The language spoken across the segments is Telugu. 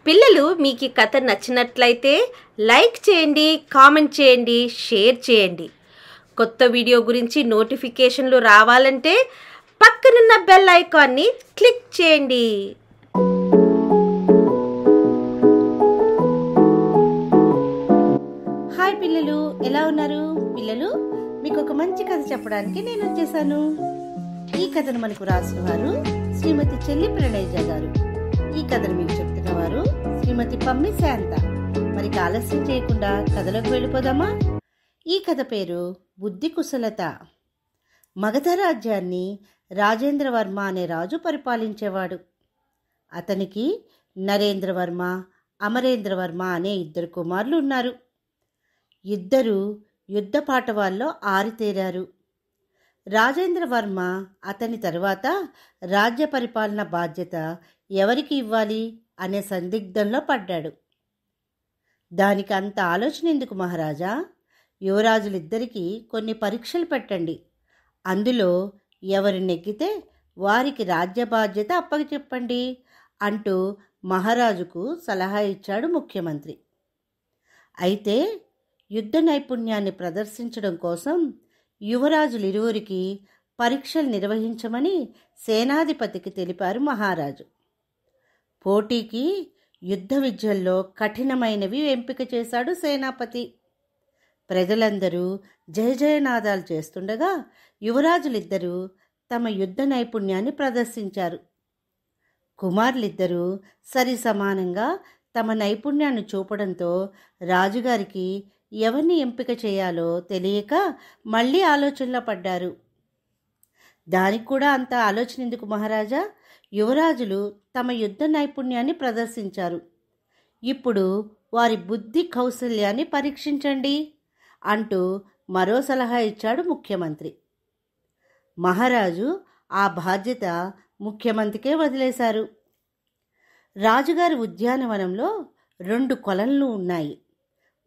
పిల్లలు మీకు ఈ కథ నచ్చినట్లయితే లైక్ చేయండి, కామెంట్ చేయండి, షేర్ చేయండి. కొత్త వీడియో గురించి నోటిఫికేషన్లు రావాలంటే పక్కనున్న బెల్ ఐకాన్ని క్లిక్ చేయండి. హాయ్ పిల్లలు, ఎలా ఉన్నారు? పిల్లలు, మీకు ఒక మంచి కథ చెప్పడానికి నేను వచ్చేసాను. ఈ కథను మనకు రాసిన వారు శ్రీమతి చెల్లి ప్రణయజ గారు. ఈ కథను మీకు చెప్తున్న వారు శ్రీమతి పమ్మి శాంత. మరి ఆలస్యం చేయకుండా కథలోకి వెళ్ళిపోదామా? ఈ కథ పేరు బుద్ధి కుశలత. మగధ రాజ్యాన్ని రాజేంద్రవర్మ అనే రాజు పరిపాలించేవాడు. అతనికి నరేంద్రవర్మ, అమరేంద్రవర్మ అనే ఇద్దరు కుమారులు ఉన్నారు. ఇద్దరు యుద్ధ పాటవాల్లో ఆరితేరారు. రాజేంద్రవర్మ అతని తరువాత రాజ్య పరిపాలన బాధ్యత ఎవరికి ఇవ్వాలి అనే సందిగ్ధంలో పడ్డాడు. దానికి అంత ఆలోచన ఎందుకు మహారాజా? యువరాజులిద్దరికీ కొన్ని పరీక్షలు పెట్టండి. అందులో ఎవరు నెగ్గితే వారికి రాజ్య బాధ్యత అప్పగిచెప్పండి అంటూ మహారాజుకు సలహా ఇచ్చాడు ముఖ్యమంత్రి. అయితే యుద్ధ నైపుణ్యాన్ని ప్రదర్శించడం కోసం యువరాజులిరువురికి పరీక్షలు నిర్వహించమని సేనాధిపతికి తెలిపారు మహారాజు. పోటీకి యుద్ధ విద్యల్లో కఠినమైనవి ఎంపిక చేశాడు సేనాపతి. ప్రజలందరూ జయ జయనాదాలు చేస్తుండగా యువరాజులిద్దరూ తమ యుద్ధ నైపుణ్యాన్ని ప్రదర్శించారు. కుమారులిద్దరూ సరి సమానంగా తమ నైపుణ్యాన్ని చూపడంతో రాజుగారికి ఎవరిని ఎంపిక చేయాలో తెలియక మళ్ళీ ఆలోచనలో పడ్డారు. దానికి కూడా అంత ఆలోచన ఎందుకు మహారాజా? యువరాజులు తమ యుద్ధ నైపుణ్యాన్ని ప్రదర్శించారు. ఇప్పుడు వారి బుద్ధి కౌశల్యాన్ని పరీక్షించండి అంటూ మరో సలహా ఇచ్చాడు ముఖ్యమంత్రి. మహారాజు ఆ బాధ్యత ముఖ్యమంత్రికే వదిలేశారు. రాజుగారి ఉద్యానవనంలో 2 కొలనులు ఉన్నాయి.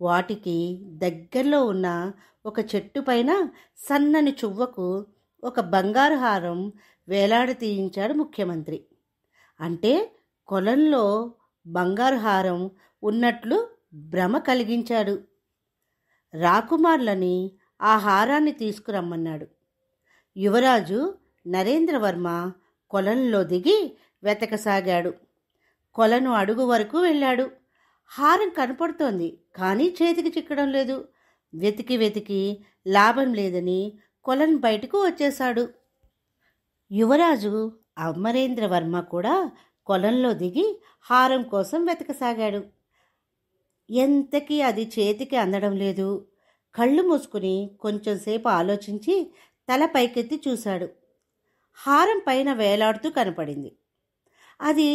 వాటికి దగ్గరలో ఉన్న ఒక చెట్టు పైన సన్నని చువ్వకు ఒక బంగారు హారం వేలాడతీయించాడు ముఖ్యమంత్రి. అంటే కొలంలో బంగారు హారం ఉన్నట్లు భ్రమ కలిగించాడు. రాకుమారులని ఆ హారాన్ని తీసుకురమ్మన్నాడు. యువరాజు నరేంద్రవర్మ కొలంలో దిగి వెతకసాగాడు. కొలను అడుగు వరకు వెళ్ళాడు. హారం కనపడుతోంది, కానీ చేతికి చిక్కడం లేదు. వెతికి వెతికి లాభం లేదని కొలను బయటకు వచ్చేశాడు. యువరాజు అమరేంద్రవర్మ కూడా కొలంలో దిగి హారం కోసం వెతకసాగాడు. ఎంతకీ అది చేతికి అందడం లేదు. కళ్ళు మూసుకుని కొంచెంసేపు ఆలోచించి తల పైకెత్తి చూశాడు. హారం పైన వేలాడుతూ కనపడింది. అది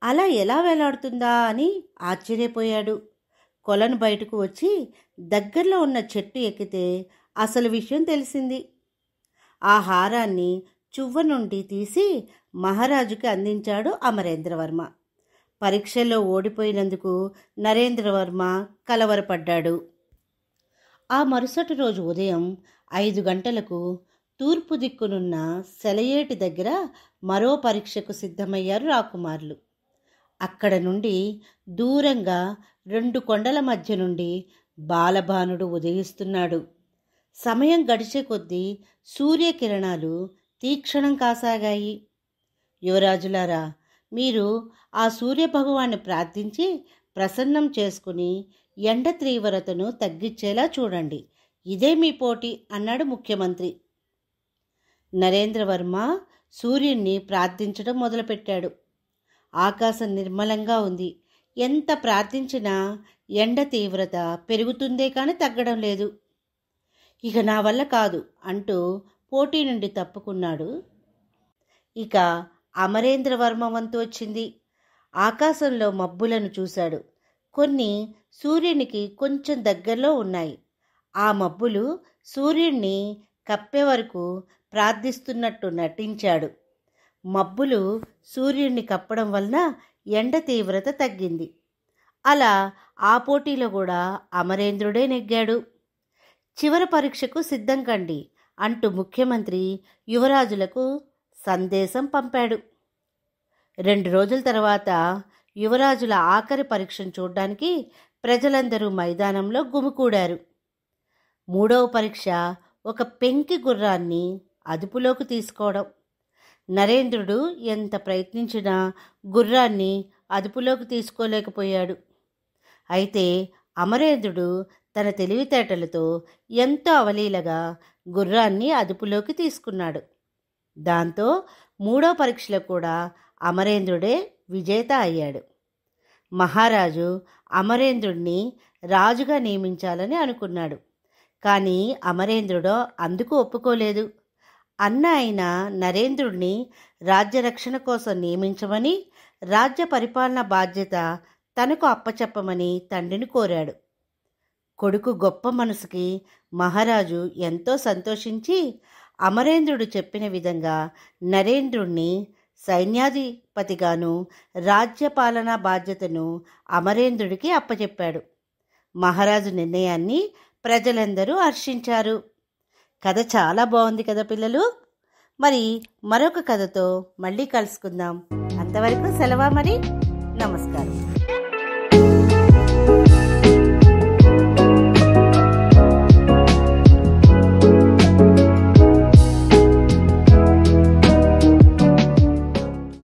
అలా ఎలా వేలాడుతుందా అని ఆశ్చర్యపోయాడు. కొలను బయటకు వచ్చి దగ్గరలో ఉన్న చెట్టు ఎక్కితే అసలు విషయం తెలిసింది. ఆ హారాన్ని చువ్వ నుండి తీసి మహారాజుకి అందించాడు అమరేంద్రవర్మ. పరీక్షల్లో ఓడిపోయినందుకు నరేంద్రవర్మ కలవరపడ్డాడు. ఆ మరుసటి రోజు ఉదయం 5 గంటలకు తూర్పు దిక్కునున్న సెలయేటి దగ్గర మరో పరీక్షకు సిద్ధమయ్యారు రాకుమారులు. అక్కడ నుండి దూరంగా 2 కొండల మధ్య నుండి బాలబాణుడు ఉదయిస్తున్నాడు. సమయం గడిచే కొద్దీ సూర్యకిరణాలు తీక్షణం కాసాగాయి. యువరాజులారా, మీరు ఆ సూర్యభగవాన్ని ప్రార్థించి ప్రసన్నం చేసుకుని ఎండ తీవ్రతను తగ్గించేలా చూడండి. ఇదే మీ పోటీ అన్నాడు ముఖ్యమంత్రి. నరేంద్రవర్మ సూర్యుణ్ణి ప్రార్థించడం మొదలుపెట్టాడు. ఆకాశం నిర్మలంగా ఉంది. ఎంత ప్రార్థించినా ఎండ తీవ్రత పెరుగుతుందే కానీ తగ్గడం లేదు. ఇక నా వల్ల కాదు అంటూ పోటీ నుండి తప్పుకున్నాడు. ఇక అమరేంద్రవర్మ వంతు వచ్చింది. ఆకాశంలో మబ్బులను చూశాడు. కొన్ని సూర్యునికి కొంచెం దగ్గరలో ఉన్నాయి. ఆ మబ్బులు సూర్యుణ్ణి కప్పే వరకు ప్రార్థిస్తున్నట్టు నటించాడు. మబ్బులు సూర్యుడిని కప్పడం వలన ఎండ తీవ్రత తగ్గింది. అలా ఆ పోటీలో కూడా అమరేంద్రుడే నెగ్గాడు. చివరి పరీక్షకు సిద్ధం కండి అంటూ ముఖ్యమంత్రి యువరాజులకు సందేశం పంపాడు. 2 రోజుల తర్వాత యువరాజుల ఆఖరి పరీక్షను చూడ్డానికి ప్రజలందరూ మైదానంలో గుమికూడారు. 3వ పరీక్ష ఒక పెంకి గుర్రాన్ని అదుపులోకి తీసుకోవడం. నరేంద్రుడు ఎంత ప్రయత్నించినా గుర్రాన్ని అదుపులోకి తీసుకోలేకపోయాడు. అయితే అమరేంద్రుడు తన తెలివితేటలతో ఎంతో అవలీలగా గుర్రాన్ని అదుపులోకి తీసుకున్నాడు. దాంతో 3వ పరీక్షలో కూడా అమరేంద్రుడే విజేత అయ్యాడు. మహారాజు అమరేంద్రుడిని రాజుగా నియమించాలని అనుకున్నాడు. కానీ అమరేంద్రుడు అందుకు ఒప్పుకోలేదు. అన్న అయిన నరేంద్రుడిని రాజ్యరక్షణ కోసం నియమించమని, రాజ్య పరిపాలన బాధ్యత తనకు అప్పచెప్పమని తండ్రిని కోరాడు. కొడుకు గొప్ప మనసుకి మహారాజు ఎంతో సంతోషించి అమరేంద్రుడు చెప్పిన విధంగా నరేంద్రుణ్ణి సైన్యాధిపతిగాను, రాజ్యపాలనా బాధ్యతను అమరేంద్రుడికి అప్పచెప్పాడు. మహారాజు నిర్ణయాన్ని ప్రజలందరూ హర్షించారు. కథ చాలా బాగుంది కదా పిల్లలు. మరి మరొక కథతో మళ్ళీ కలుసుకుందాం. అంతవరకు సెలవా మరి. నమస్కారం.